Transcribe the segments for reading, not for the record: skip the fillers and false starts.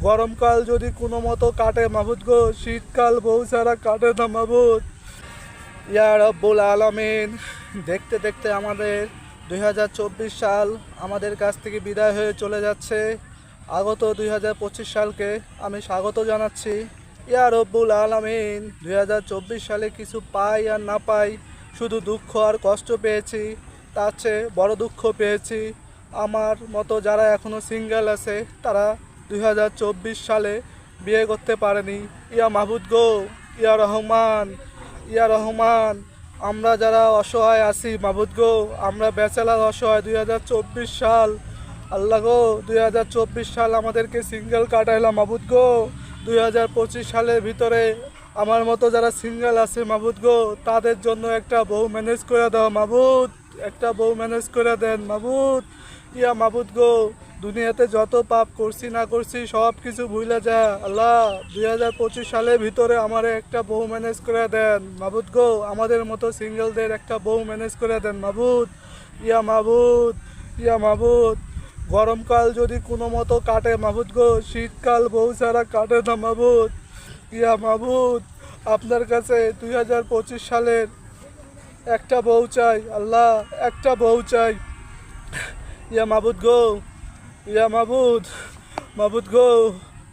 গরমকাল যদি কোনো মতো কাটে মাবুদ গো, শীতকাল বউ ছাড়া কাটে না মাবুদ। ইয়া রব্বুল আলামিন, দেখতে দেখতে আমাদের 2024 সাল আমাদের কাছ থেকে বিদায় হয়ে চলে যাচ্ছে। আগত 2025 সালকে আমি স্বাগত জানাচ্ছি। ইয়া রব্বুল আলামিন, 2024 সালে কিছু পাই আর না পাই, শুধু দুঃখ আর কষ্ট পেয়েছি। তার চেয়ে বড় দুঃখ পেয়েছি আমার মতো যারা এখনও সিঙ্গেল আছে, তারা 2024 সালে বিয়ে করতে পারেনি। ইয়া মাহবুদ গো, ইয়া রহমান, ইয়া রহমান, আমরা যারা অসহায় আছি মাবুদ গো, আমরা ব্যাচেলার অসহায় 2024 সাল। আল্লাহ গো, 2024 সাল আমাদেরকে সিঙ্গেল কাটাইলাম মাবুদ গো। 2025 সালের ভিতরে আমার মতো যারা সিঙ্গেল আছে মাবুদ গো, তাদের জন্য একটা বউ ম্যানেজ করে দাও মাবুদ, একটা বউ ম্যানেজ করে দেন মাবুদ। ইয়া মাবুদ গো, দুনিয়াতে যত পাপ করছি না করছি সব কিছু ভুলে যা আল্লাহ। 2025 সালের ভিতরে আমারে একটা বউ ম্যানেজ করে দেন মাবুদ গো, আমাদের মতো সিঙ্গেলদের একটা বউ ম্যানেজ করে দেন মাবুদ। ইয়া মাবুদ, ইয়া মাবুদ, গরমকাল যদি কোনো মতো কাটে মাবুদ গো, শীতকাল বউ ছাড়া কাটে না মাবুদ। ইয়া মাবুদ, আপনার কাছে 2025 সালের একটা বউ চাই আল্লাহ, একটা বউ চাই। ইয়া মাবুদ গো, ইয়া মাবুদ, মাবুদ গো,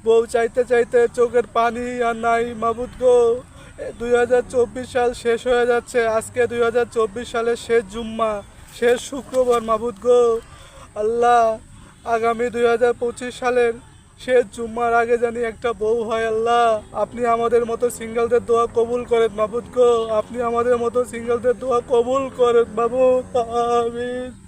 বউ চাইতে চাইতে চোখের পানি আর নাই মাবুদ গো। 2024 সাল শেষ হয়ে যাচ্ছে, আজকে 2024 সালের শেষ জুম্মা, শেষ শুক্রবার মাবুদ গো। আল্লাহ, আগামী 2025 সালের শেষ জুম্মার আগে জানি একটা বউ হয় আল্লাহ। আপনি আমাদের মতো সিঙ্গেলদের দোয়া কবুল করেন মাবুদ গো, আপনি আমাদের মতো সিঙ্গেলদের দোয়া কবুল করেন মাবুদ, আমিন।